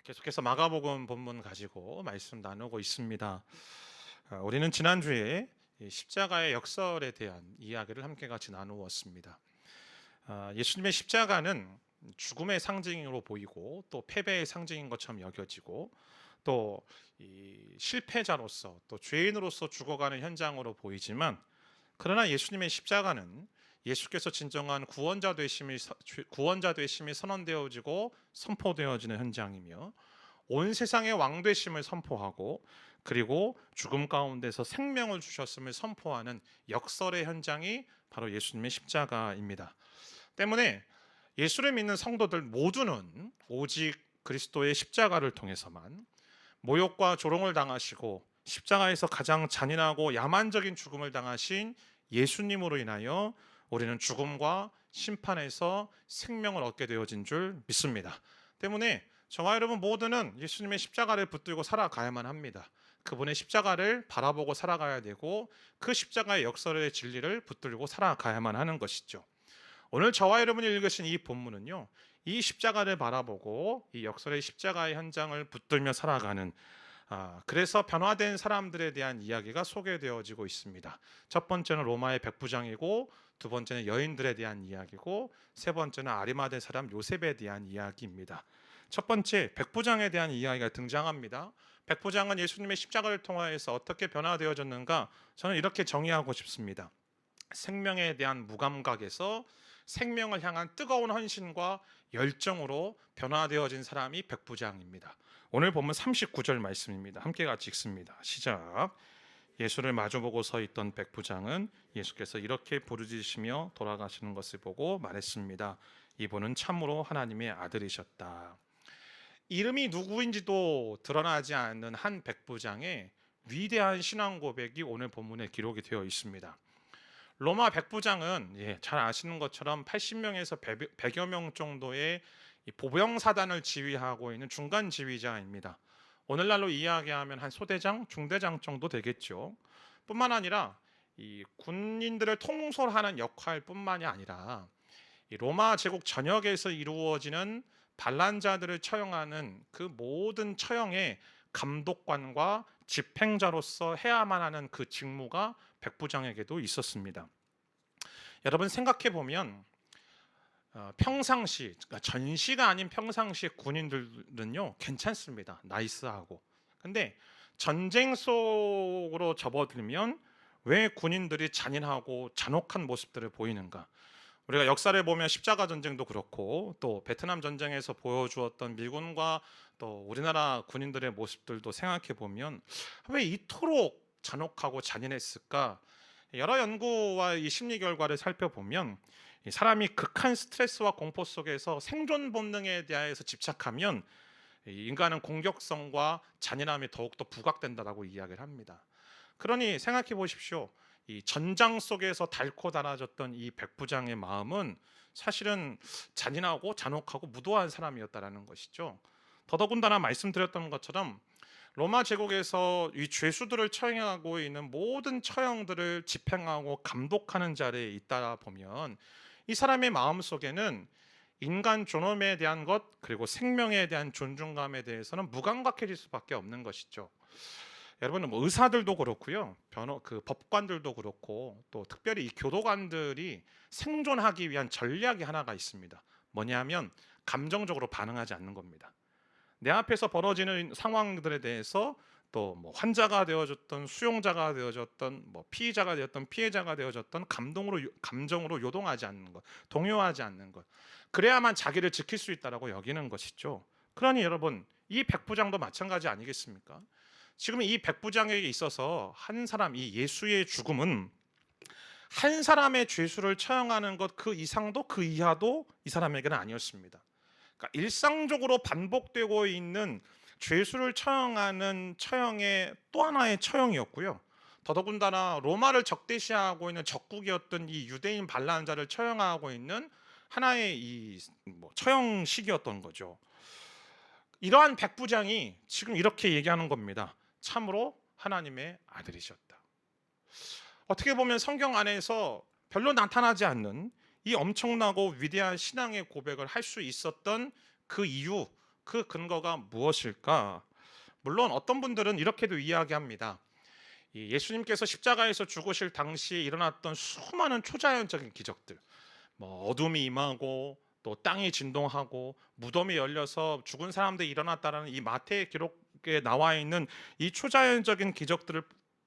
계속해서 마가복음 본문 가지고 말씀 나누고 있습니다. 우리는 지난주에 이 십자가의 역설에 대한 이야기를 함께 같이 나누었습니다. 예수님의 십자가는 죽음의 상징으로 보이고 또 패배의 상징인 것처럼 여겨지고 또 이 실패자로서 또 죄인으로서 죽어가는 현장으로 보이지만, 그러나 예수님의 십자가는 예수께서 진정한 구원자 되심이 선언되어지고 선포되어지는 현장이며, 온 세상의 왕 되심을 선포하고 그리고 죽음 가운데서 생명을 주셨음을 선포하는 역설의 현장이 바로 예수님의 십자가입니다. 때문에 예수를 믿는 성도들 모두는 오직 그리스도의 십자가를 통해서만 모욕과 조롱을 당하시고 십자가에서 가장 잔인하고 야만적인 죽음을 당하신 예수님으로 인하여 우리는 죽음과 심판에서 생명을 얻게 되어진 줄 믿습니다. 때문에 저와 여러분 모두는 예수님의 십자가를 붙들고 살아가야만 합니다. 그분의 십자가를 바라보고 살아가야 되고 그 십자가의 역설의 진리를 붙들고 살아가야만 하는 것이죠. 오늘 저와 여러분이 읽으신 이 본문은요, 이 십자가를 바라보고 이 역설의 십자가의 현장을 붙들며 살아가는, 그래서 변화된 사람들에 대한 이야기가 소개되어지고 있습니다. 첫 번째는 로마의 백부장이고, 두 번째는 여인들에 대한 이야기고, 세 번째는 아리마대 사람 요셉에 대한 이야기입니다. 첫 번째 백부장에 대한 이야기가 등장합니다. 백부장은 예수님의 십자가를 통하여서 어떻게 변화되어졌는가, 저는 이렇게 정의하고 싶습니다. 생명에 대한 무감각에서 생명을 향한 뜨거운 헌신과 열정으로 변화되어진 사람이 백부장입니다. 오늘 보면 39절 말씀입니다. 함께 같이 읽습니다. 시작. 예수를 마주보고 서 있던 백부장은 예수께서 이렇게 부르짖으시며 돌아가시는 것을 보고 말했습니다. 이분은 참으로 하나님의 아들이셨다. 이름이 누구인지도 드러나지 않는 한 백부장의 위대한 신앙 고백이 오늘 본문에 기록이 되어 있습니다. 로마 백부장은 잘 아시는 것처럼 80명에서 100여 명 정도의 보병사단을 지휘하고 있는 중간 지휘자입니다. 오늘날로 이야기하면 한 소대장, 중대장 정도 되겠죠. 뿐만 아니라 이 군인들을 통솔하는 역할뿐만이 아니라 이 로마 제국 전역에서 이루어지는 반란자들을 처형하는 그 모든 처형의 감독관과 집행자로서 해야만 하는 그 직무가 백부장에게도 있었습니다. 여러분 생각해 보면 평상시, 그러니까 전시가 아닌 평상시 군인들은요 괜찮습니다. 나이스하고. 근데 전쟁 속으로 접어들면 왜 군인들이 잔인하고 잔혹한 모습들을 보이는가? 우리가 역사를 보면 십자가 전쟁도 그렇고 또 베트남 전쟁에서 보여주었던 미군과 또 우리나라 군인들의 모습들도 생각해 보면 왜 이토록 잔혹하고 잔인했을까? 여러 연구와 이 심리 결과를 살펴보면 사람이 극한 스트레스와 공포 속에서 생존 본능에 대해서 집착하면 인간은 공격성과 잔인함이 더욱더 부각된다라고 이야기를 합니다. 그러니 생각해 보십시오. 이 전장 속에서 닳고 닳아졌던 이 백부장의 마음은 사실은 잔인하고 잔혹하고 무도한 사람이었다라는 것이죠. 더더군다나 말씀드렸던 것처럼 로마 제국에서 이 죄수들을 처형하고 있는 모든 처형들을 집행하고 감독하는 자리에 있다 보면 이 사람의 마음 속에는 인간 존엄에 대한 것 그리고 생명에 대한 존중감에 대해서는 무감각해질 수밖에 없는 것이죠. 여러분 뭐 의사들도 그렇고요, 법관들도 그렇고 또 특별히 이 교도관들이 생존하기 위한 전략이 하나가 있습니다. 뭐냐면 감정적으로 반응하지 않는 겁니다. 내 앞에서 벌어지는 상황들에 대해서 또 뭐 환자가 되어졌던 수용자가 되어졌던 뭐 피의자가 되었던 피해자가 되어졌던 감정으로 요동하지 않는 것, 동요하지 않는 것, 그래야만 자기를 지킬 수 있다라고 여기는 것이죠. 그러니 여러분 이 백부장도 마찬가지 아니겠습니까? 지금 이 백부장에게 있어서 한 사람, 이 예수의 죽음은 한 사람의 죄수를 처형하는 것 그 이상도 그 이하도 이 사람에게는 아니었습니다. 그러니까 일상적으로 반복되고 있는 죄수를 처형하는 처형의 또 하나의 처형이었고요. 더더군다나 로마를 적대시하고 있는 적국이었던 이 유대인 반란자를 처형하고 있는 하나의 처형식이었던 거죠. 이러한 백부장이 지금 이렇게 얘기하는 겁니다. 참으로 하나님의 아들이셨다. 어떻게 보면 성경 안에서 별로 나타나지 않는 이 엄청나고 위대한 신앙의 고백을 할 수 있었던 그 이유, 그 근거가 무엇일까? 물론 어떤 분들은 이렇게도 이야기합니다. 이 예수님께서 십자가에서 죽으실 당시에 일어났던 수많은 초자연적인 기적들, 뭐 어둠이 임하고 또 땅이 진동하고 무덤이 열려서 죽은 사람들이 일어났다라는 이 마태 기록에 나와 있는 이 초자연적인 기적들을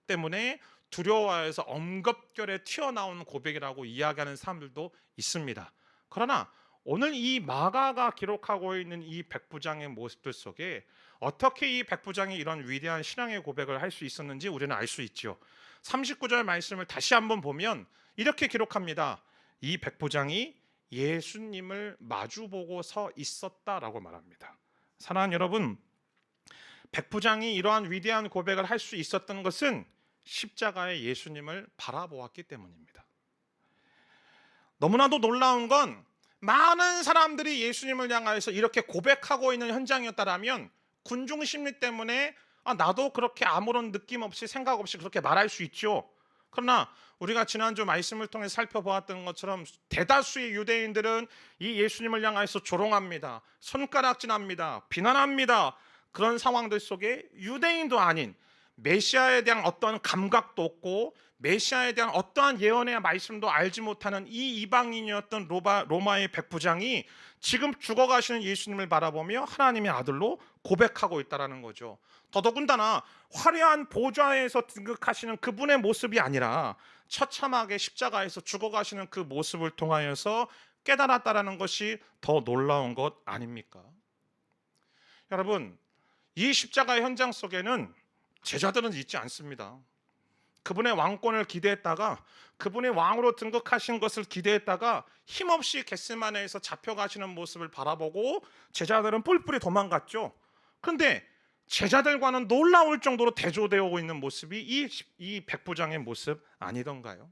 때문에 두려워해서 엄겁결에 튀어나온 고백이라고 이야기하는 사람들도 있습니다. 그러나 오늘 이 마가가 기록하고 있는 이 백부장의 모습들 속에 어떻게 이 백부장이 이런 위대한 신앙의 고백을 할 수 있었는지 우리는 알 수 있죠. 39절 말씀을 다시 한번 보면 이렇게 기록합니다. 이 백부장이 예수님을 마주보고 서 있었다라고 말합니다. 사랑하는 여러분, 백부장이 이러한 위대한 고백을 할 수 있었던 것은 십자가의 예수님을 바라보았기 때문입니다. 너무나도 놀라운 건 많은 사람들이 예수님을 향해서 이렇게 고백하고 있는 현장이었다라면 군중 심리 때문에 나도 그렇게 아무런 느낌 없이 생각 없이 그렇게 말할 수 있죠. 그러나 우리가 지난주 말씀을 통해 살펴보았던 것처럼 대다수의 유대인들은 이 예수님을 향해서 조롱합니다. 손가락질합니다. 비난합니다. 그런 상황들 속에 유대인도 아닌 메시아에 대한 어떠한 감각도 없고 메시아에 대한 어떠한 예언의 말씀도 알지 못하는 이 이방인이었던 로마의 백부장이 지금 죽어가시는 예수님을 바라보며 하나님의 아들로 고백하고 있다는 거죠. 더더군다나 화려한 보좌에서 등극하시는 그분의 모습이 아니라 처참하게 십자가에서 죽어가시는 그 모습을 통하여서 깨달았다는 것이 더 놀라운 것 아닙니까? 여러분, 이 십자가의 현장 속에는 제자들은 있지 않습니다. 그분의 왕권을 기대했다가 그분의 왕으로 등극하신 것을 기대했다가 힘없이 겟세마네에서 잡혀가시는 모습을 바라보고 제자들은 뿔뿔이 도망갔죠. 그런데 제자들과는 놀라울 정도로 대조되어 있는 모습이 이 백부장의 모습 아니던가요?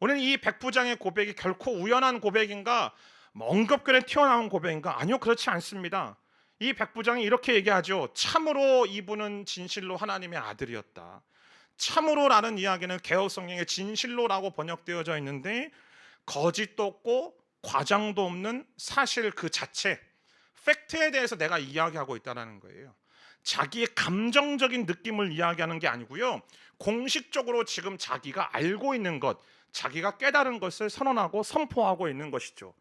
오늘 이 백부장의 고백이 결코 우연한 고백인가? 엉겁결에 튀어나온 고백인가? 아니요, 그렇지 않습니다. 이 백부장이 이렇게 얘기하죠. 참으로 이분은 진실로 하나님의 아들이었다. 참으로라는 이야기는 개역성경에 진실로라고 번역되어져 있는데 거짓도 없고 과장도 없는 사실 그 자체, 팩트에 대해서 내가 이야기하고 있다는 거예요. 자기의 감정적인 느낌을 이야기하는 게 아니고요, 공식적으로 지금 자기가 알고 있는 것, 자기가 깨달은 것을 선언하고 선포하고 있는 것이죠.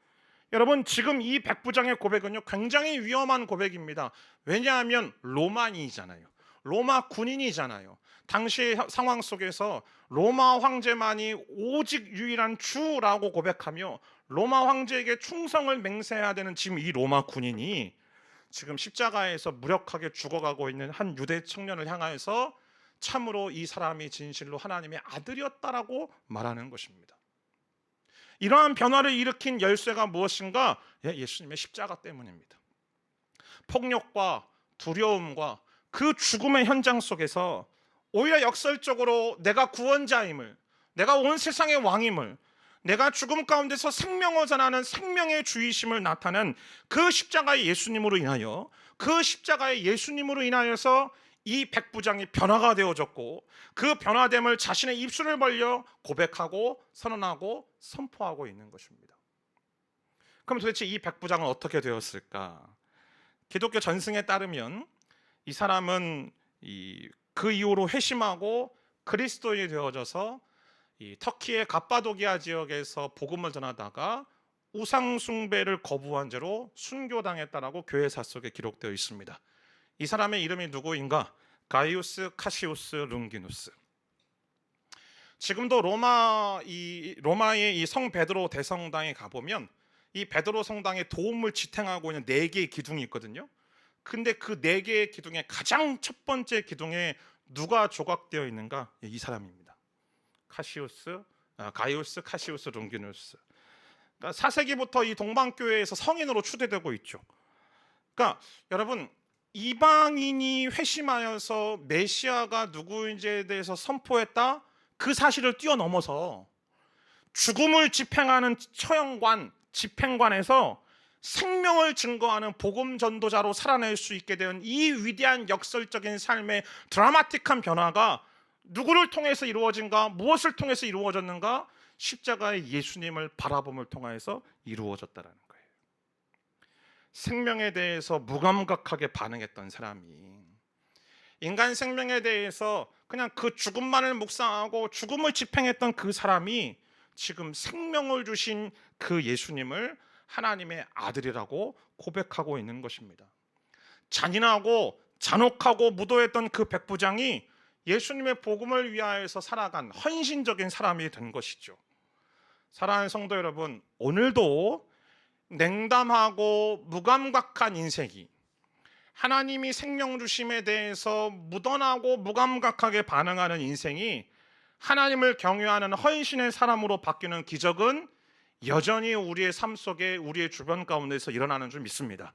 여러분, 지금 이 백부장의 고백은요 굉장히 위험한 고백입니다. 왜냐하면 로마인이잖아요. 로마 군인이잖아요. 당시 상황 속에서 로마 황제만이 오직 유일한 주라고 고백하며 로마 황제에게 충성을 맹세해야 되는 지금 이 로마 군인이 지금 십자가에서 무력하게 죽어가고 있는 한 유대 청년을 향하여서 참으로 이 사람이 진실로 하나님의 아들이었다라고 말하는 것입니다. 이러한 변화를 일으킨 열쇠가 무엇인가? 예수님의 십자가 때문입니다. 폭력과 두려움과 그 죽음의 현장 속에서 오히려 역설적으로 내가 구원자임을, 내가 온 세상의 왕임을, 내가 죽음 가운데서 생명을 전하는 생명의 주이심을 나타낸 그 십자가의 예수님으로 인하여, 그 십자가의 예수님으로 인하여서 이 백부장이 변화가 되어졌고 그 변화됨을 자신의 입술을 벌려 고백하고 선언하고 선포하고 있는 것입니다. 그럼 도대체 이 백부장은 어떻게 되었을까? 기독교 전승에 따르면 이 사람은 그 이후로 회심하고 그리스도인이 되어져서 이 터키의 갑바도기아 지역에서 복음을 전하다가 우상 숭배를 거부한 죄로 순교당했다라고 교회사 속에 기록되어 있습니다. 이 사람의 이름이 누구인가? 가이우스 카시우스 룽기누스. 지금도 로마의 이 성 베드로 대성당에 가보면 이 베드로 성당에 도움을 지탱하고 있는 4개의 기둥이 있거든요. 근데 그 4개의 기둥의 가장 첫 번째 기둥에 누가 조각되어 있는가? 이 사람입니다. 가이우스 카시우스 룽기누스. 그러니까 4세기부터 이 동방교회에서 성인으로 추대되고 있죠. 그러니까 여러분, 이방인이 회심하여서 메시아가 누구인지에 대해서 선포했다, 그 사실을 뛰어넘어서 죽음을 집행하는 처형관, 집행관에서 생명을 증거하는 복음 전도자로 살아낼 수 있게 된 이 위대한 역설적인 삶의 드라마틱한 변화가 누구를 통해서 이루어진가? 무엇을 통해서 이루어졌는가? 십자가의 예수님을 바라봄을 통해서 이루어졌다는 거예요. 생명에 대해서 무감각하게 반응했던 사람이, 인간 생명에 대해서 그냥 그 죽음만을 묵상하고 죽음을 집행했던 그 사람이 지금 생명을 주신 그 예수님을 하나님의 아들이라고 고백하고 있는 것입니다. 잔인하고 잔혹하고 무도했던 그 백부장이 예수님의 복음을 위하여서 살아간 헌신적인 사람이 된 것이죠. 사랑하는 성도 여러분, 오늘도 냉담하고 무감각한 인생이 하나님이 생명 주심에 대해서 무던하고 무감각하게 반응하는 인생이 하나님을 경외하는 헌신의 사람으로 바뀌는 기적은 여전히 우리의 삶 속에, 우리의 주변 가운데서 일어나는 줄 믿습니다.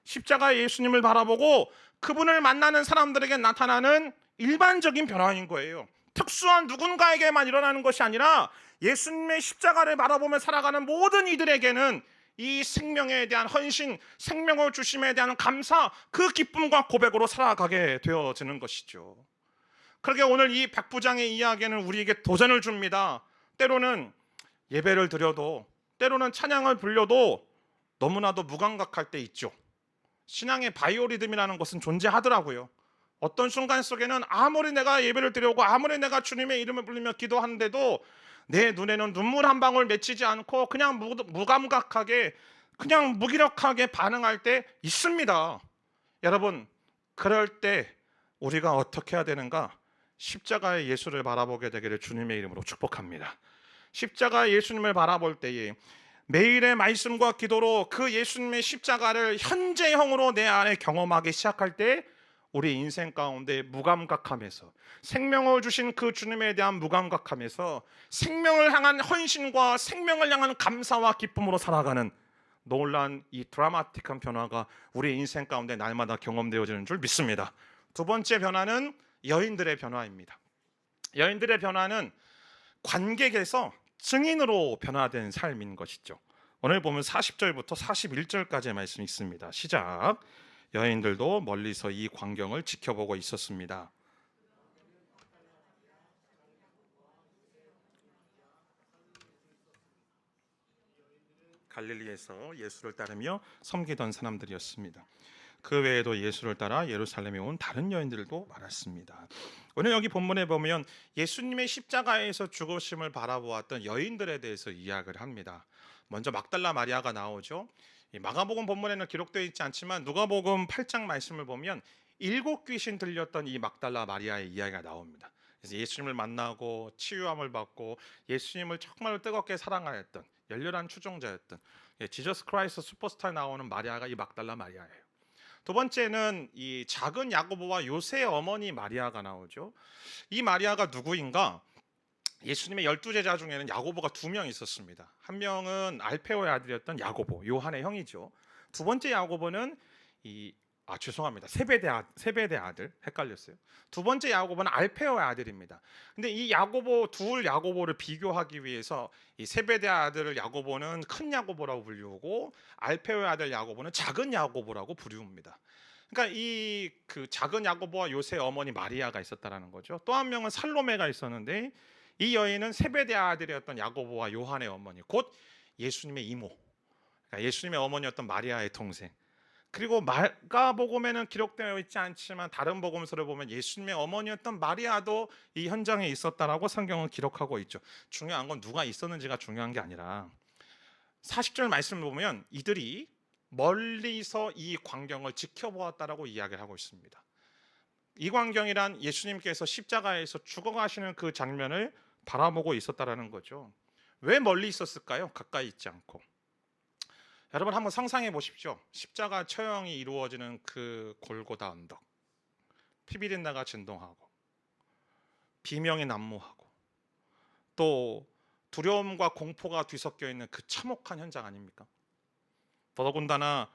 십자가의 예수님을 바라보고 그분을 만나는 사람들에게 나타나는 일반적인 변화인 거예요. 특수한 누군가에게만 일어나는 것이 아니라 예수님의 십자가를 바라보며 살아가는 모든 이들에게는 이 생명에 대한 헌신, 생명을 주심에 대한 감사, 그 기쁨과 고백으로 살아가게 되어지는 것이죠. 그러게 오늘 이 백부장의 이야기는 우리에게 도전을 줍니다. 때로는 예배를 드려도, 때로는 찬양을 불려도 너무나도 무감각할 때 있죠. 신앙의 바이오리듬이라는 것은 존재하더라고요. 어떤 순간 속에는 아무리 내가 예배를 드리고 아무리 내가 주님의 이름을 부르며 기도하는데도 내 눈에는 눈물 한 방울 맺히지 않고 그냥 무감각하게, 그냥 무기력하게 반응할 때 있습니다. 여러분, 그럴 때 우리가 어떻게 해야 되는가? 십자가의 예수를 바라보게 되기를 주님의 이름으로 축복합니다. 십자가의 예수님을 바라볼 때에 매일의 말씀과 기도로 그 예수님의 십자가를 현재형으로 내 안에 경험하기 시작할 때 우리 인생 가운데 무감각함에서, 생명을 주신 그 주님에 대한 무감각함에서 생명을 향한 헌신과 생명을 향한 감사와 기쁨으로 살아가는 놀라운 이 드라마틱한 변화가 우리 인생 가운데 날마다 경험되어지는 줄 믿습니다. 두 번째 변화는 여인들의 변화입니다. 여인들의 변화는 관객에서 증인으로 변화된 삶인 것이죠. 오늘 보면 40절부터 41절까지의 말씀이 있습니다. 시작. 여인들도 멀리서 이 광경을 지켜보고 있었습니다. 갈릴리에서 예수를 따르며 섬기던 사람들이었습니다. 그 외에도 예수를 따라 예루살렘에 온 다른 여인들도 많았습니다. 오늘 여기 본문에 보면 예수님의 십자가에서 죽으심을 바라보았던 여인들에 대해서 이야기를 합니다. 먼저 막달라 마리아가 나오죠. 마가복음 본문에는 기록되어 있지 않지만 누가복음 8장 말씀을 보면 7 귀신 들렸던 이 막달라 마리아의 이야기가 나옵니다. 그래서 예수님을 만나고 치유함을 받고 예수님을 정말 뜨겁게 사랑하였던 열렬한 추종자였던 지저스 크라이스트 슈퍼스타에 나오는 마리아가 이 막달라 마리아예요. 두 번째는 이 작은 야고보와 요새의 어머니 마리아가 나오죠. 이 마리아가 누구인가? 예수님의 12제자 중에는 야고보가 2명 있었습니다. 한 명은 알페오의 아들이었던 야고보, 요한의 형이죠. 두 번째 야고보는 죄송합니다. 세베대 아들, 헷갈렸어요. 두 번째 야고보는 알페오의 아들입니다. 근데 이 둘 야고보를 비교하기 위해서 이 세베대 아들을 야고보는 큰 야고보라고 불리우고 알페오의 아들 야고보는 작은 야고보라고 부르웁니다. 그러니까 그 작은 야고보와 요새 어머니 마리아가 있었다라는 거죠. 또 한 명은 살로메가 있었는데 이 여인은 세베대 아들이었던 야고보와 요한의 어머니, 곧 예수님의 이모, 그러니까 예수님의 어머니였던 마리아의 동생. 그리고 마가복음에는 기록되어 있지 않지만 다른 복음서를 보면 예수님의 어머니였던 마리아도 이 현장에 있었다라고 성경은 기록하고 있죠. 중요한 건 누가 있었는지가 중요한 게 아니라 40절 말씀을 보면 이들이 멀리서 이 광경을 지켜보았다라고 이야기를 하고 있습니다. 이 광경이란 예수님께서 십자가에서 죽어가시는 그 장면을 바라보고 있었다라는 거죠. 왜 멀리 있었을까요? 가까이 있지 않고. 여러분 한번 상상해 보십시오. 십자가 처형이 이루어지는 그 골고다 언덕, 피비린내가 진동하고 비명이 난무하고 또 두려움과 공포가 뒤섞여 있는 그 참혹한 현장 아닙니까? 더더군다나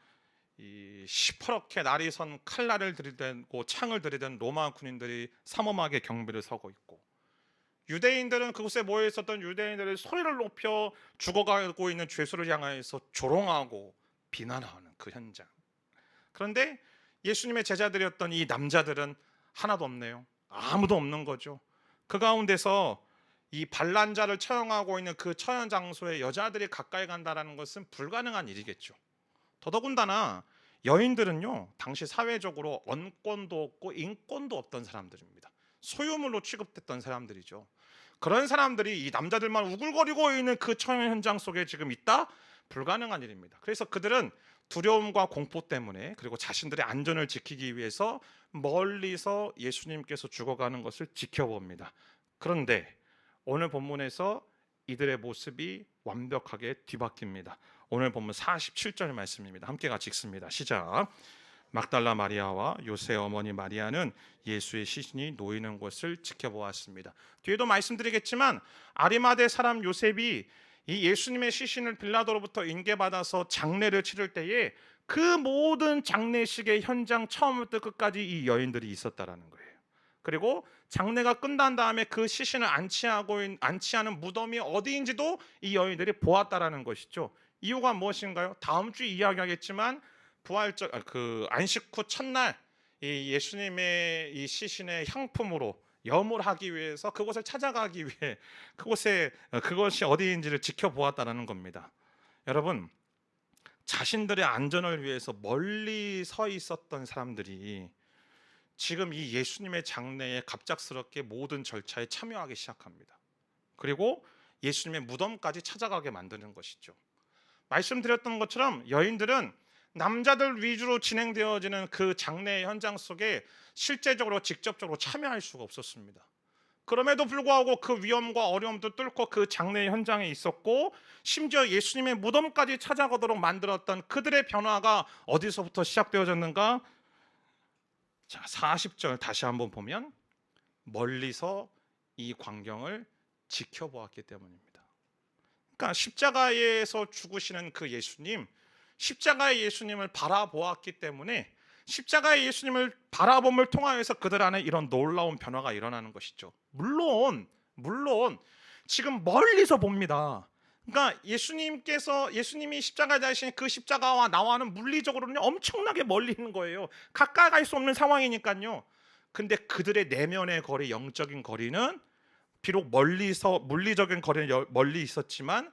이 시퍼렇게 날이 선 칼날을 들이대고 창을 들이댄 로마 군인들이 삼엄하게 경비를 서고 있고, 유대인들은 그곳에 모여 있었던 유대인들의 소리를 높여 죽어가고 있는 죄수를 향해서 조롱하고 비난하는 그 현장. 그런데 예수님의 제자들이었던 이 남자들은 하나도 없네요. 아무도 없는 거죠. 그 가운데서 이 반란자를 처형하고 있는 그 처형 장소에 여자들이 가까이 간다는 것은 불가능한 일이겠죠. 더더군다나 여인들은요, 당시 사회적으로 언권도 없고 인권도 없던 사람들입니다. 소유물로 취급됐던 사람들이죠. 그런 사람들이 이 남자들만 우글거리고 있는 그 처형 현장 속에 지금 있다? 불가능한 일입니다. 그래서 그들은 두려움과 공포 때문에, 그리고 자신들의 안전을 지키기 위해서 멀리서 예수님께서 죽어가는 것을 지켜봅니다. 그런데 오늘 본문에서 이들의 모습이 완벽하게 뒤바뀝니다. 오늘 본문 47절 말씀입니다. 함께 같이 읽습니다. 시작. 막달라 마리아와 요새 어머니 마리아는 예수의 시신이 놓이는 것을 지켜보았습니다. 뒤에도 말씀드리겠지만 아리마대 사람 요셉이 이 예수님의 시신을 빌라도로부터 인계받아서 장례를 치를 때에 그 모든 장례식의 현장 처음부터 끝까지 이 여인들이 있었다라는 거예요. 그리고 장례가 끝난 다음에 그 시신을 안치하는 무덤이 어디인지도 이 여인들이 보았다라는 것이죠. 이유가 무엇인가요? 다음 주 이야기하겠지만 부활절 그 안식 후 첫날 이 예수님의 이 시신의 향품으로 염을 하기 위해서 그곳을 찾아가기 위해 그것이 어디인지를 지켜보았다는 겁니다. 여러분, 자신들의 안전을 위해서 멀리 서 있었던 사람들이 지금 이 예수님의 장례에 갑작스럽게 모든 절차에 참여하기 시작합니다. 그리고 예수님의 무덤까지 찾아가게 만드는 것이죠. 말씀드렸던 것처럼 여인들은 남자들 위주로 진행되어지는 그 장례 현장 속에 실제적으로 직접적으로 참여할 수가 없었습니다. 그럼에도 불구하고 그 위험과 어려움도 뚫고 그 장례 현장에 있었고, 심지어 예수님의 무덤까지 찾아가도록 만들었던 그들의 변화가 어디서부터 시작되어졌는가? 자, 40절 다시 한번 보면 멀리서 이 광경을 지켜보았기 때문입니다. 그러니까 십자가에서 죽으시는 그 예수님, 십자가의 예수님을 바라보았기 때문에 십자가의 예수님을 바라봄을 통하여서 그들 안에 이런 놀라운 변화가 일어나는 것이죠. 물론 지금 멀리서 봅니다. 그러니까 예수님이 십자가에 달리신 그 십자가와 나와는 물리적으로는 엄청나게 멀리 있는 거예요. 가까이 갈 수 없는 상황이니까요. 근데 그들의 내면의 거리, 영적인 거리는 비록 물리적인 거리는 멀리 있었지만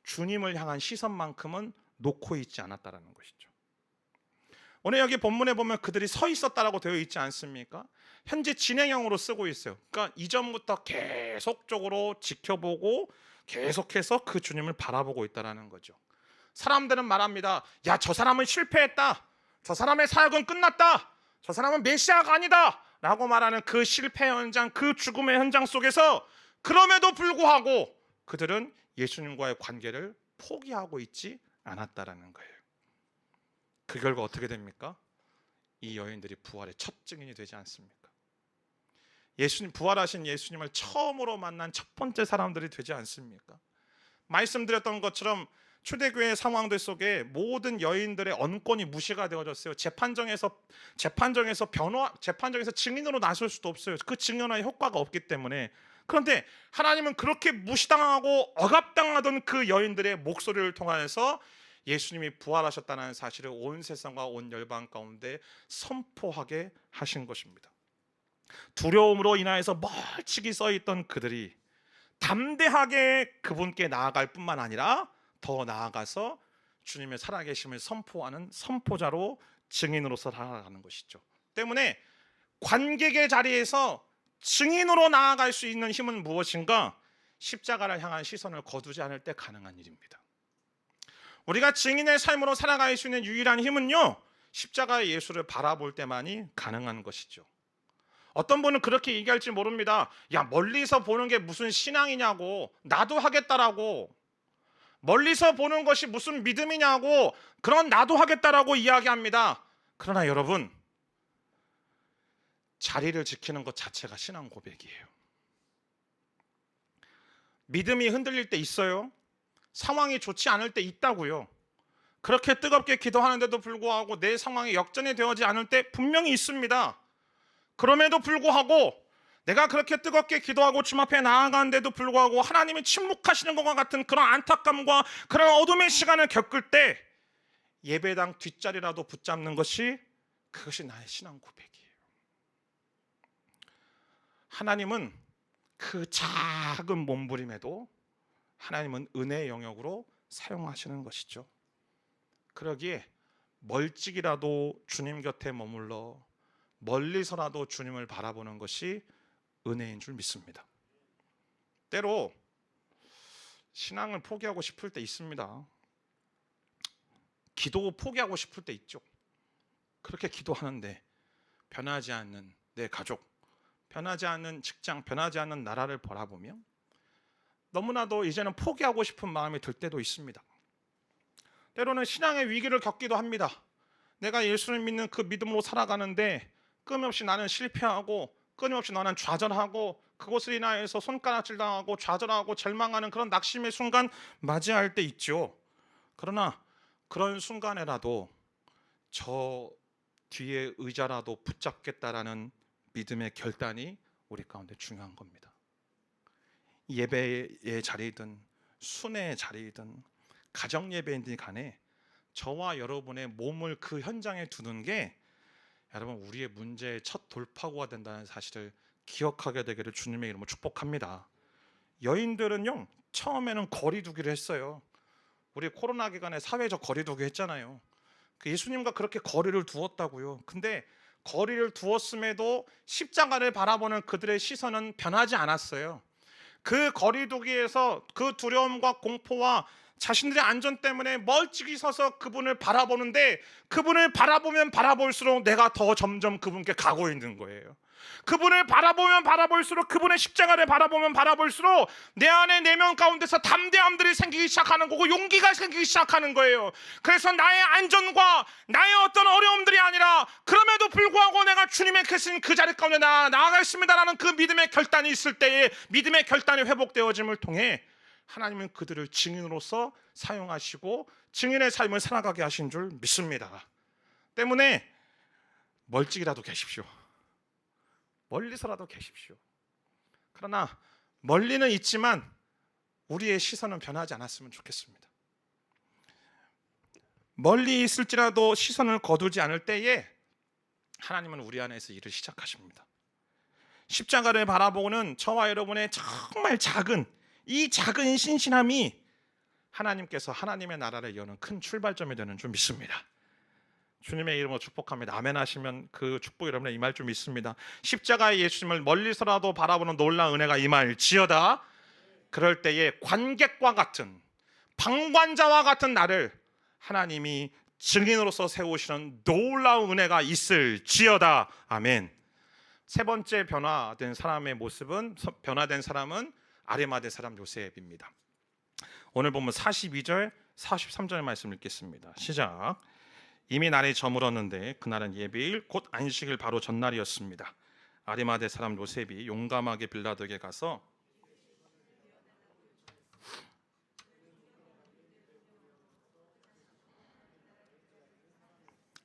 주님을 향한 시선만큼은 놓고 있지 않았다라는 것이죠. 오늘 여기 본문에 보면 그들이 서 있었다라고 되어 있지 않습니까? 현재 진행형으로 쓰고 있어요. 그러니까 이전부터 계속적으로 지켜보고 계속해서 그 주님을 바라보고 있다라는 거죠. 사람들은 말합니다. 야, 저 사람은 실패했다. 저 사람의 사역은 끝났다. 저 사람은 메시아가 아니다. 라고 말하는 그 실패 현장, 그 죽음의 현장 속에서 그럼에도 불구하고 그들은 예수님과의 관계를 포기하고 있지 않았다라는 거예요. 그 결과 어떻게 됩니까? 이 여인들이 부활의 첫 증인이 되지 않습니까? 부활하신 예수님을 처음으로 만난 첫 번째 사람들이 되지 않습니까? 말씀드렸던 것처럼 초대교회 상황들 속에 모든 여인들의 언권이 무시가 되어졌어요. 재판정에서 증인으로 나설 수도 없어요. 그 증언의 효과가 없기 때문에. 그런데 하나님은 그렇게 무시당하고 억압당하던 그 여인들의 목소리를 통하여서 예수님이 부활하셨다는 사실을 온 세상과 온 열방 가운데 선포하게 하신 것입니다. 두려움으로 인하여서 멀찍이 서 있던 그들이 담대하게 그분께 나아갈 뿐만 아니라 더 나아가서 주님의 살아계심을 선포하는 선포자로 증인으로서 살아가는 것이죠. 때문에 관객의 자리에서 증인으로 나아갈 수 있는 힘은 무엇인가? 십자가를 향한 시선을 거두지 않을 때 가능한 일입니다. 우리가 증인의 삶으로 살아갈 수 있는 유일한 힘은요, 십자가의 예수를 바라볼 때만이 가능한 것이죠. 어떤 분은 그렇게 얘기할지 모릅니다. 야, 멀리서 보는 게 무슨 신앙이냐고, 나도 하겠다라고, 멀리서 보는 것이 무슨 믿음이냐고, 그런 나도 하겠다라고 이야기합니다. 그러나 여러분, 자리를 지키는 것 자체가 신앙 고백이에요. 믿음이 흔들릴 때 있어요. 상황이 좋지 않을 때 있다고요. 그렇게 뜨겁게 기도하는데도 불구하고 내 상황이 역전이 되어지지 않을 때 분명히 있습니다. 그럼에도 불구하고 내가 그렇게 뜨겁게 기도하고 주님 앞에 나아가는데도 불구하고 하나님이 침묵하시는 것과 같은 그런 안타까움과 그런 어둠의 시간을 겪을 때 예배당 뒷자리라도 붙잡는 것이, 그것이 나의 신앙 고백이에요. 하나님은 그 작은 몸부림에도 하나님은 은혜의 영역으로 사용하시는 것이죠. 그러기에 멀찍이라도 주님 곁에 머물러 멀리서라도 주님을 바라보는 것이 은혜인 줄 믿습니다. 때로 신앙을 포기하고 싶을 때 있습니다. 기도 포기하고 싶을 때 있죠. 그렇게 기도하는데 변하지 않는 내 가족, 변하지 않는 직장, 변하지 않는 나라를 바라보며 너무나도 이제는 포기하고 싶은 마음이 들 때도 있습니다. 때로는 신앙의 위기를 겪기도 합니다. 내가 예수를 믿는 그 믿음으로 살아가는데 끊임없이 나는 실패하고 끊임없이 나는 좌절하고 그것을 인하여서 손가락질 당하고 좌절하고 절망하는 그런 낙심의 순간 맞이할 때 있죠. 그러나 그런 순간에라도 저 뒤에 의자라도 붙잡겠다라는 믿음의 결단이 우리 가운데 중요한 겁니다. 예배의 자리이든 순회의 자리이든 가정 예배이든 간에 저와 여러분의 몸을 그 현장에 두는 게 여러분 우리의 문제의 첫 돌파구가 된다는 사실을 기억하게 되기를 주님의 이름으로 축복합니다. 여인들은요 처음에는 거리두기를 했어요. 우리 코로나 기간에 사회적 거리두기 했잖아요. 예수님과 그렇게 거리를 두었다고요. 근데 거리를 두었음에도 십자가를 바라보는 그들의 시선은 변하지 않았어요. 그 거리두기에서 그 두려움과 공포와 자신들의 안전 때문에 멀찍이 서서 그분을 바라보는데 그분을 바라보면 바라볼수록 내가 더 점점 그분께 가고 있는 거예요. 그분을 바라보면 바라볼수록 그분의 십자가를 바라보면 바라볼수록 내 안에 내면 가운데서 담대함들이 생기기 시작하는 거고 용기가 생기기 시작하는 거예요. 그래서 나의 안전과 나의 어떤 어려움들이 아니라 그럼에도 불구하고 내가 주님의 계신 그 자리 가운데 나아가겠습니다라는 그 믿음의 결단이 있을 때에 믿음의 결단이 회복되어짐을 통해 하나님은 그들을 증인으로서 사용하시고 증인의 삶을 살아가게 하신 줄 믿습니다. 때문에 멀찍이라도 계십시오. 멀리서라도 계십시오. 그러나 멀리는 있지만 우리의 시선은 변하지 않았으면 좋겠습니다. 멀리 있을지라도 시선을 거두지 않을 때에 하나님은 우리 안에서 일을 시작하십니다. 십자가를 바라보는 저와 여러분의 정말 작은 이 작은 신실함이 하나님께서 하나님의 나라를 여는 큰 출발점이 되는 줄 믿습니다. 주님의 이름으로 축복합니다. 아멘 하시면 그 축복 여러분에 임할 줄 믿습니다. 십자가의 예수님을 멀리서라도 바라보는 놀라운 은혜가 임할지어다. 그럴 때에 관객과 같은 방관자와 같은 나를 하나님이 증인으로서 세우시는 놀라운 은혜가 있을지어다. 아멘. 세 번째 변화된 사람의 모습은 변화된 사람은 아리마대 사람 요셉입니다. 오늘 보면 42절 43절 말씀 읽겠습니다. 시작. 이미 날이 저물었는데 그날은 예배일 곧 안식일 바로 전날이었습니다. 아리마대 사람 요셉이 용감하게 빌라도에게 가서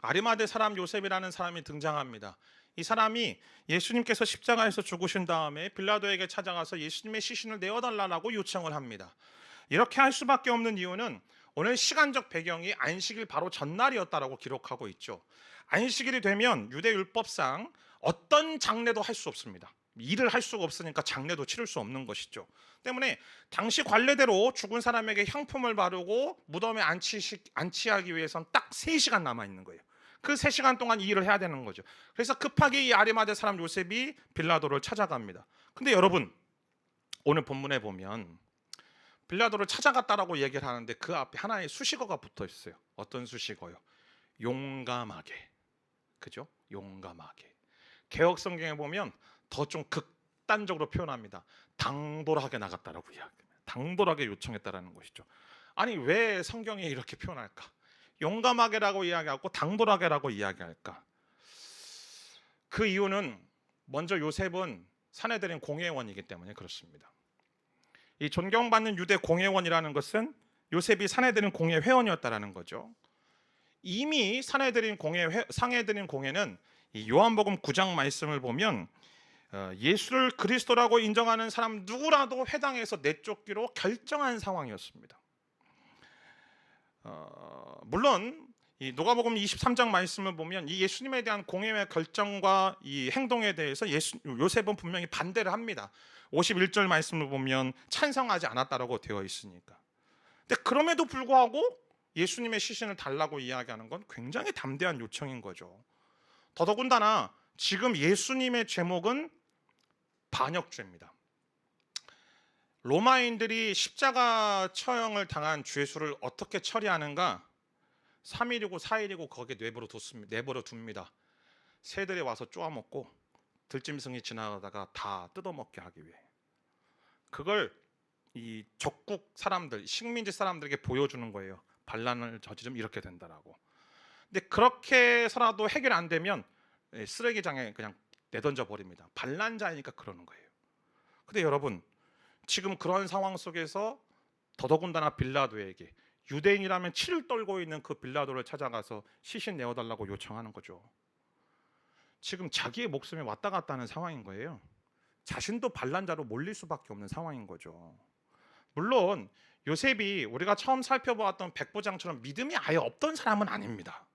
아리마대 사람 요셉이라는 사람이 등장합니다. 이 사람이 예수님께서 십자가에서 죽으신 다음에 빌라도에게 찾아가서 예수님의 시신을 내어달라고 요청을 합니다. 이렇게 할 수밖에 없는 이유는 오늘 시간적 배경이 안식일 바로 전날이었다라고 기록하고 있죠. 안식일이 되면 유대 율법상 어떤 장례도 할 수 없습니다. 일을 할 수가 없으니까 장례도 치를 수 없는 것이죠. 때문에 당시 관례대로 죽은 사람에게 향품을 바르고 무덤에 안치하기 위해서는 딱 3시간 남아 있는 거예요. 그 3시간 동안 이 일을 해야 되는 거죠. 그래서 급하게 이 아리마대 사람 요셉이 빌라도를 찾아갑니다. 근데 여러분 오늘 본문에 보면 빌라도를 찾아갔다라고 얘기를 하는데 그 앞에 하나의 수식어가 붙어 있어요. 어떤 수식어요? 용감하게. 그죠? 용감하게. 개역 성경에 보면 더 좀 극단적으로 표현합니다. 당돌하게 나갔다라고 이야기합니다. 당돌하게 요청했다라는 것이죠. 아니 왜 성경에 이렇게 표현할까? 용감하게라고 이야기하고 당돌하게라고 이야기할까? 그 이유는 먼저 요셉은 사내들인 공회원이기 때문에 그렇습니다. 이 존경받는 유대 공회원이라는 것은 요셉이 사내들인 공회 회원이었다라는 거죠. 이미 상해드린 공회는 이 요한복음 9장 말씀을 보면 예수를 그리스도라고 인정하는 사람 누구라도 회당에서 내쫓기로 결정한 상황이었습니다. 물론 이 누가복음 23장 말씀을 보면 이 예수님에 대한 공회의 결정과 이 행동에 대해서 요셉은 분명히 반대를 합니다. 51절 말씀을 보면 찬성하지 않았다라고 되어 있으니까. 근데 그럼에도 불구하고 예수님의 시신을 달라고 이야기하는 건 굉장히 담대한 요청인 거죠. 더더군다나 지금 예수님의 제목은 반역죄입니다. 로마인들이 십자가 처형을 당한 죄수를 어떻게 처리하는가? 3일이고 4일이고 거기에 내버려 둡니다. 새들이 와서 쪼아먹고 들짐승이 지나가다가 다 뜯어먹게 하기 위해. 그걸 이 적국 사람들, 식민지 사람들에게 보여주는 거예요. 반란을 저지르면 이렇게 된다라고. 근데 그렇게 해서라도 해결 안 되면 쓰레기장에 그냥 내던져 버립니다. 반란자이니까 그러는 거예요. 근데 여러분, 지금 그런 상황 속에서 더더군다나 빌라도에게, 유대인이라면 치를 떨고 있는 그 빌라도를 찾아가서 시신 내어달라고 요청하는 거죠. 지금 자기의 목숨에 왔다 갔다 하는 상황인 거예요. 자신도 반란자로 몰릴 수밖에 없는 상황인 거죠. 물론 요셉이 우리가 처음 살펴보았던 백부장처럼 믿음이 아예 없던 사람은 아닙니다.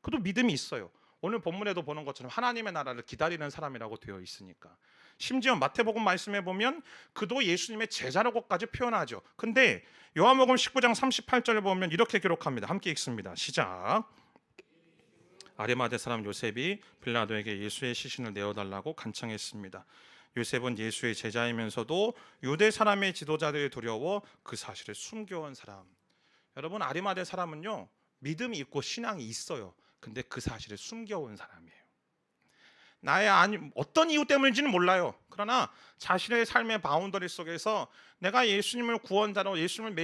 그도 믿음이 있어요. 오늘 본문에도 보는 것처럼 하나님의 나라를 기다리는 사람이라고 되어 있으니까. 심지어 마태복음 말씀에 보면 그도 예수님의 제자라고까지 표현하죠. 근데 요한복음 19장 38절에 보면 이렇게 기록합니다. 함께 읽습니다. 시작. 아리마대 사람 요셉이 빌라도에게 예수의 시신을 내어달라고 간청했습니다. 요셉은 예수의 제자이면서도 유대 사람의 지도자들이 두려워 그 사실을 숨겨온 사람. 여러분, 아리마대 사람은요, 믿음이 있고 신앙이 있어요. 근데 그 사실을 숨겨온 사람이에요. 어떤 이유 때문인지는 몰라요. 그러나 자신의 삶의 바운더리 속에서 내가 예수님을 구원자로, 예수님을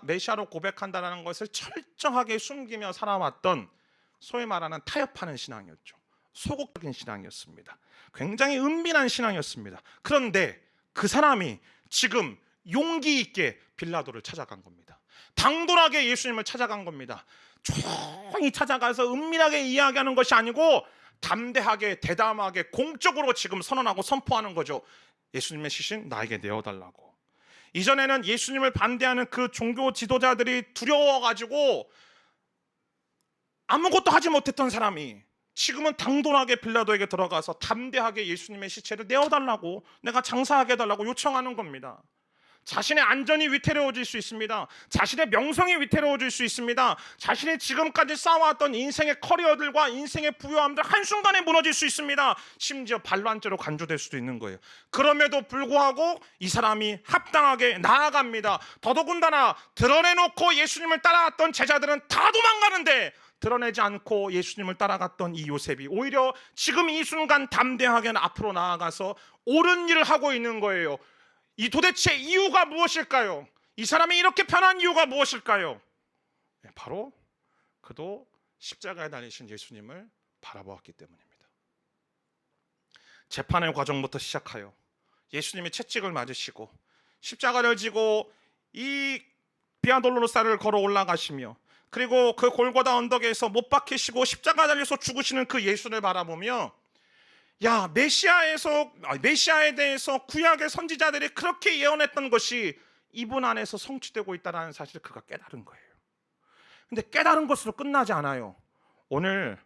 메시아로 고백한다는 것을 철저하게 숨기며 살아왔던 소위 말하는 타협하는 신앙이었죠. 소극적인 신앙이었습니다. 굉장히 은밀한 신앙이었습니다. 그런데 그 사람이 지금 용기 있게 빌라도를 찾아간 겁니다. 당돌하게 예수님을 찾아간 겁니다. 조용히 찾아가서 은밀하게 이야기하는 것이 아니고 담대하게, 대담하게, 공적으로 지금 선언하고 선포하는 거죠. 예수님의 시신 나에게 내어달라고. 이전에는 예수님을 반대하는 그 종교 지도자들이 두려워가지고 아무것도 하지 못했던 사람이 지금은 당돌하게 빌라도에게 들어가서 담대하게 예수님의 시체를 내어달라고, 내가 장사하게 해달라고 요청하는 겁니다. 자신의 안전이 위태로워질 수 있습니다. 자신의 명성이 위태로워질 수 있습니다. 자신이 지금까지 쌓아왔던 인생의 커리어들과 인생의 부유함들 한순간에 무너질 수 있습니다. 심지어 반란죄로 간주될 수도 있는 거예요. 그럼에도 불구하고 이 사람이 합당하게 나아갑니다. 더더군다나 드러내놓고 예수님을 따라갔던 제자들은 다 도망가는데 드러내지 않고 예수님을 따라갔던 이 요셉이 오히려 지금 이 순간 담대하게 앞으로 나아가서 옳은 일을 하고 있는 거예요. 이 도대체 이유가 무엇일까요? 이 사람이 이렇게 편한 이유가 무엇일까요? 바로 그도 십자가에 달리신 예수님을 바라보았기 때문입니다. 재판의 과정부터 시작하여 예수님이 채찍을 맞으시고 십자가를 지고 이 비아돌로로사를 걸어 올라가시며 그리고 그 골고다 언덕에서 못 박히시고 십자가 달려서 죽으시는 그 예수를 바라보며, 야, 메시아에 대해서 구약의 선지자들이 그렇게 예언했던 것이 이분 안에서 성취되고 있다는 사실을 그가 깨달은 거예요. 근데 깨달은 것으로 끝나지 않아요. 오늘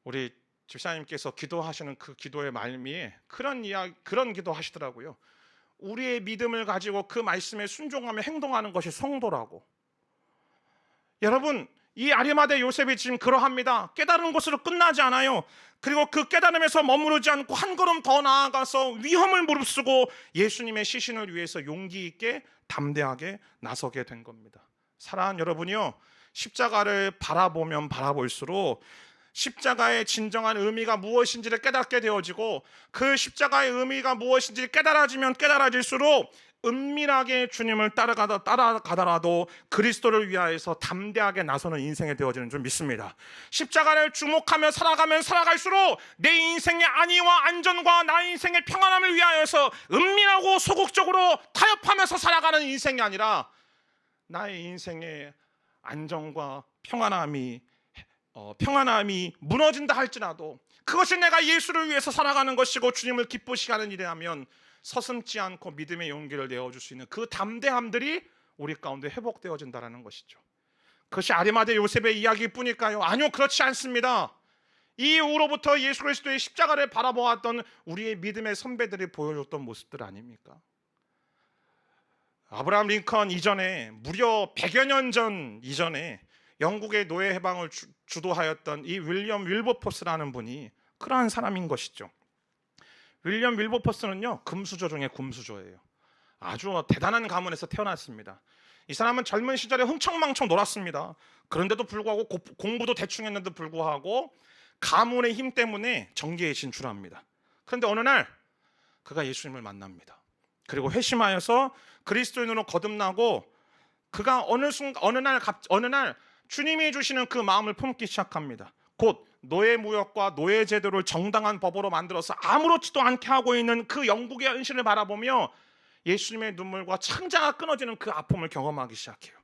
우리 집사님께서 기도하시는 그 기도의 말미에 그런 기도 하시더라고요. 우리의 믿음을 가지고 그 말씀에 순종하며 행동하는 것이 성도라고. 여러분, 이 아리마대 요셉이 지금 그러합니다. 깨달은 것으로 끝나지 않아요. 그리고 그 깨달음에서 머무르지 않고 한 걸음 더 나아가서 위험을 무릅쓰고 예수님의 시신을 위해서 용기 있게 담대하게 나서게 된 겁니다. 사랑하는 여러분이요, 십자가를 바라보면 바라볼수록 십자가의 진정한 의미가 무엇인지를 깨닫게 되어지고, 그 십자가의 의미가 무엇인지 깨달아지면 깨달아질수록 은밀하게 주님을 따라가더라도 그리스도를 위하여서 담대하게 나서는 인생이 되어지는 줄 믿습니다. 십자가를 주목하며 살아가면 살아갈수록 내 인생의 안위와 안전과 나의 인생의 평안함을 위하여서 은밀하고 소극적으로 타협하면서 살아가는 인생이 아니라 나의 인생의 안정과 평안함이 무너진다 할지라도 그것이 내가 예수를 위해서 살아가는 것이고 주님을 기쁘시게 하는 일이라면 서슴지 않고 믿음의 용기를 내어줄 수 있는 그 담대함들이 우리 가운데 회복되어진다는 것이죠. 그것이 아리마대 요셉의 이야기뿐일까요? 아니요, 그렇지 않습니다. 이 이후로부터 예수 그리스도의 십자가를 바라보았던 우리의 믿음의 선배들이 보여줬던 모습들 아닙니까? 아브라함 링컨 이전에, 무려 100여 년 전 이전에 영국의 노예 해방을 주도하였던 이 윌리엄 윌버포스라는 분이 그러한 사람인 것이죠. 윌리엄 윌버포스는요, 금수저 중에 금수저예요. 아주 대단한 가문에서 태어났습니다. 이 사람은 젊은 시절에 흥청망청 놀았습니다. 그런데도 불구하고 공부도 대충 했는데도 불구하고 가문의 힘 때문에 정계에 진출합니다. 그런데 어느 날 그가 예수님을 만납니다. 그리고 회심하여서 그리스도인으로 거듭나고 그가 어느 날 주님이 주시는 그 마음을 품기 시작합니다. 곧 노예 무역과 노예 제도를 정당한 법으로 만들어서 아무렇지도 않게 하고 있는 그 영국의 현실을 바라보며 예수님의 눈물과 창자가 끊어지는 그 아픔을 경험하기 시작해요.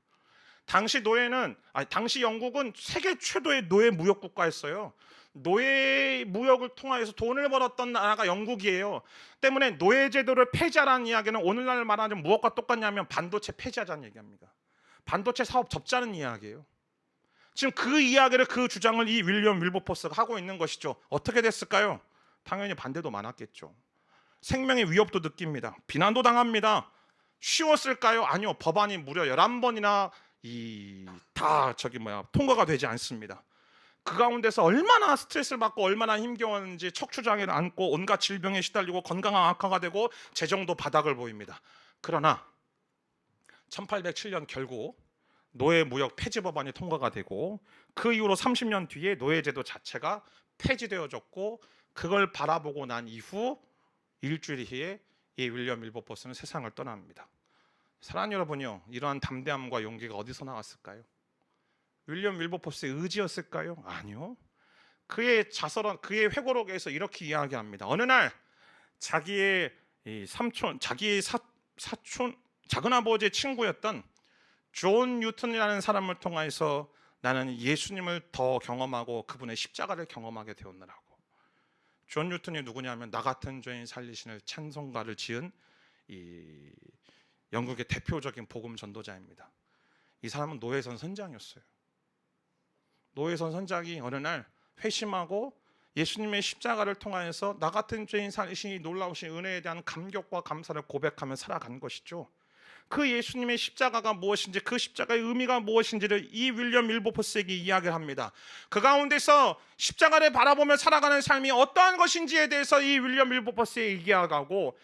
당시 영국은 세계 최고의 노예 무역 국가였어요. 노예 무역을 통해서 돈을 벌었던 나라가 영국이에요. 때문에 노예 제도를 폐지하라는 이야기는 오늘날 말하는 무엇과 똑같냐면 반도체 폐지하자는 얘기합니다. 반도체 사업 접자는 이야기예요. 지금 그 이야기를, 그 주장을 이 윌리엄 윌버포스가 하고 있는 것이죠. 어떻게 됐을까요? 당연히 반대도 많았겠죠. 생명의 위협도 느낍니다. 비난도 당합니다. 쉬웠을까요? 아니요. 법안이 무려 11번이나 통과가 되지 않습니다. 그 가운데서 얼마나 스트레스를 받고 얼마나 힘겨웠는지 척추장애를 안고 온갖 질병에 시달리고 건강은 악화가 되고 재정도 바닥을 보입니다. 그러나 1807년 결국 노예 무역 폐지 법안이 통과가 되고 그 이후로 30년 뒤에 노예제도 자체가 폐지되어졌고 그걸 바라보고 난 이후 일주일 후에 이 윌리엄 윌버포스는 세상을 떠납니다. 사랑하는 여러분요, 이러한 담대함과 용기가 어디서 나왔을까요? 윌리엄 윌버포스의 의지였을까요? 아니요. 그의 자서전, 그의 회고록에서 이렇게 이야기합니다. 어느 날 자기의 사촌, 작은 아버지의 친구였던 존 뉴턴이라는 사람을 통해서 나는 예수님을 더 경험하고 그분의 십자가를 경험하게 되었느라고. 존 뉴턴이 누구냐면 나 같은 죄인 살리시는 찬송가를 지은 이 영국의 대표적인 복음 전도자입니다. 이 사람은 노예선 선장이었어요. 노예선 선장이 어느 날 회심하고 예수님의 십자가를 통하여서 나 같은 죄인 살리시니 놀라우신 은혜에 대한 감격과 감사를 고백하며 살아간 것이죠. 그 예수님의 십자가가 무엇인지, 그 십자가의 의미가 무엇인지를 이 윌리엄 윌버포스에게 이야기를 합니다. 그 가운데서 십자가를 바라보며 살아가는 삶이 어떠한 것인지에 대해서 이 윌리엄 윌버포스에게 이야기하고,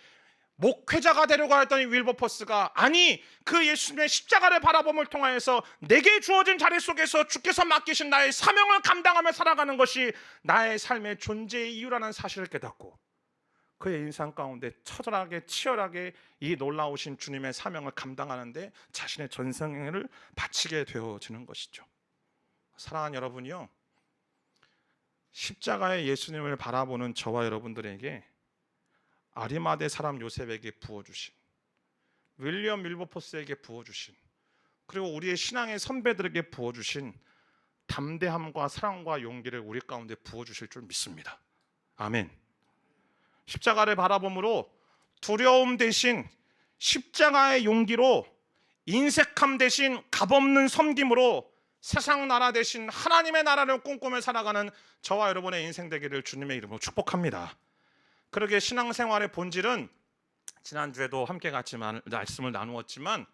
목회자가 되려고 했던 이 윌버포스가 아니, 그 예수님의 십자가를 바라봄을 통하여서 내게 주어진 자리 속에서 주께서 맡기신 나의 사명을 감당하며 살아가는 것이 나의 삶의 존재의 이유라는 사실을 깨닫고 그의 인생 가운데 처절하게 치열하게 이 놀라우신 주님의 사명을 감당하는데 자신의 전생을 바치게 되어지는 것이죠. 사랑하는 여러분이요, 십자가의 예수님을 바라보는 저와 여러분들에게 아리마대 사람 요셉에게 부어주신, 윌리엄 윌버포스에게 부어주신, 그리고 우리의 신앙의 선배들에게 부어주신 담대함과 사랑과 용기를 우리 가운데 부어주실 줄 믿습니다. 아멘. 십자가를 바라봄으로 두려움 대신 십자가의 용기로, 인색함 대신 값없는 섬김으로 세상 나라 대신 하나님의 나라를 꿈꾸며 살아가는 저와 여러분의 인생 되기를 주님의 이름으로 축복합니다. 그러게 신앙생활의 본질은 지난주에도 함께 같이 말씀을 나누었지만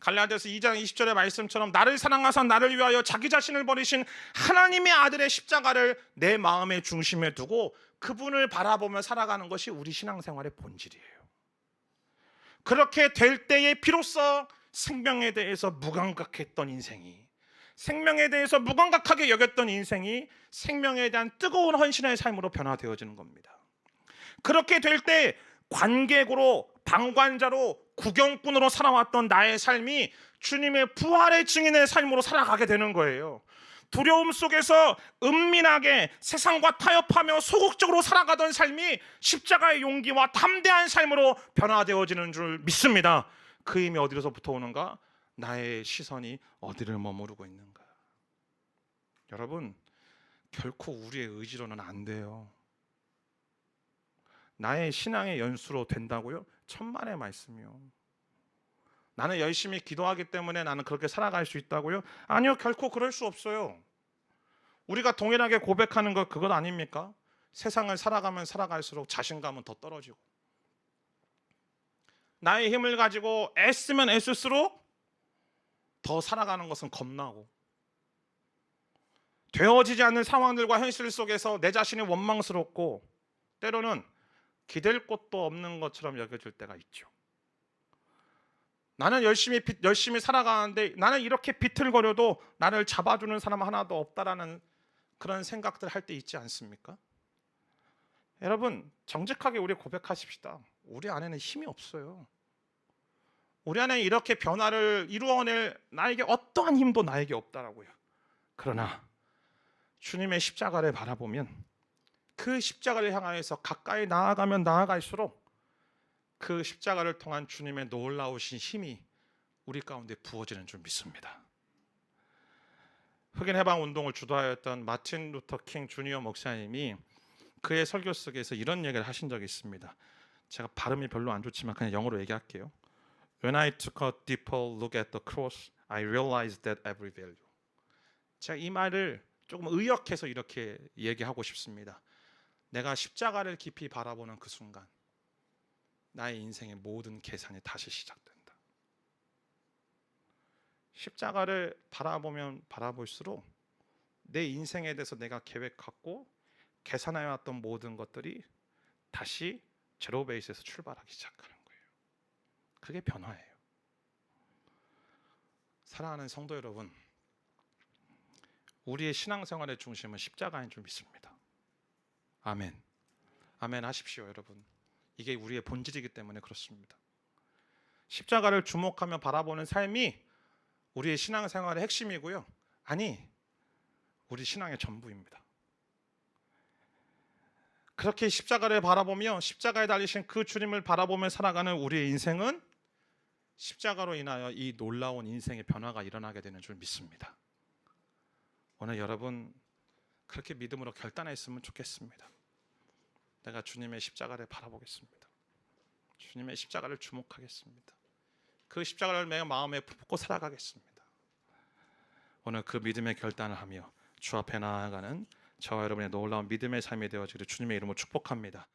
갈라디아서 2장 20절의 말씀처럼 나를 사랑하사 나를 위하여 자기 자신을 버리신 하나님의 아들의 십자가를 내 마음의 중심에 두고 그분을 바라보며 살아가는 것이 우리 신앙생활의 본질이에요. 그렇게 될 때에 비로소 생명에 대해서 무감각했던 인생이, 생명에 대해서 무감각하게 여겼던 인생이 생명에 대한 뜨거운 헌신의 삶으로 변화되어지는 겁니다. 그렇게 될 때 관객으로, 방관자로, 구경꾼으로 살아왔던 나의 삶이 주님의 부활의 증인의 삶으로 살아가게 되는 거예요. 두려움 속에서 은밀하게 세상과 타협하며 소극적으로 살아가던 삶이 십자가의 용기와 담대한 삶으로 변화되어지는 줄 믿습니다. 그 힘이 어디로서부터 오는가? 나의 시선이 어디를 머무르고 있는가? 여러분, 결코 우리의 의지로는 안 돼요. 나의 신앙의 연수로 된다고요? 천만의 말씀이요. 나는 열심히 기도하기 때문에 나는 그렇게 살아갈 수 있다고요? 아니요, 결코 그럴 수 없어요. 우리가 동일하게 고백하는 것 그것 아닙니까? 세상을 살아가면 살아갈수록 자신감은 더 떨어지고, 나의 힘을 가지고 애쓰면 애쓸수록 더 살아가는 것은 겁나고, 되어지지 않는 상황들과 현실 속에서 내 자신이 원망스럽고 때로는 기댈 곳도 없는 것처럼 여겨질 때가 있죠. 나는 열심히 살아가는데 나는 이렇게 비틀거려도 나를 잡아주는 사람 하나도 없다라는 그런 생각들 할 때 있지 않습니까? 여러분, 정직하게 우리 고백하십시다. 우리 안에는 힘이 없어요. 우리 안에 이렇게 변화를 이루어낼 나에게 어떠한 힘도 나에게 없다라고요. 그러나 주님의 십자가를 바라보면 그 십자가를 향하여서 가까이 나아가면 나아갈수록 그 십자가를 통한 주님의 놀라우신 힘이 우리 가운데 부어지는 줄 믿습니다. 흑인 해방 운동을 주도하였던 마틴 루터 킹 주니어 목사님이 그의 설교 속에서 이런 얘기를 하신 적이 있습니다. 제가 발음이 별로 안 좋지만 그냥 영어로 얘기할게요. When I took a deeper look at the cross, I realized that every value. 제가 이 말을 조금 의역해서 이렇게 얘기하고 싶습니다. 내가 십자가를 깊이 바라보는 그 순간 나의 인생의 모든 계산이 다시 시작된다. 십자가를 바라보면 바라볼수록 내 인생에 대해서 내가 계획하고 계산해왔던 모든 것들이 다시 제로 베이스에서 출발하기 시작하는 거예요. 그게 변화예요. 사랑하는 성도 여러분, 우리의 신앙생활의 중심은 십자가인 줄 믿습니다. 아멘. 아멘 하십시오, 여러분. 이게 우리의 본질이기 때문에 그렇습니다. 십자가를 주목하며 바라보는 삶이 우리의 신앙생활의 핵심이고요. 아니, 우리 신앙의 전부입니다. 그렇게 십자가를 바라보며 십자가에 달리신 그 주님을 바라보며 살아가는 우리의 인생은 십자가로 인하여 이 놀라운 인생의 변화가 일어나게 되는 줄 믿습니다. 오늘 여러분 그렇게 믿음으로 결단했으면 좋겠습니다. 내가 주님의 십자가를 바라보겠습니다. 주님의 십자가를 주목하겠습니다. 그 십자가를 내 마음에 품고 살아가겠습니다. 오늘 그 믿음의 결단을 하며 주 앞에 나아가는 저와 여러분의 놀라운 믿음의 삶이 되어지기를 주님의 이름으로 축복합니다.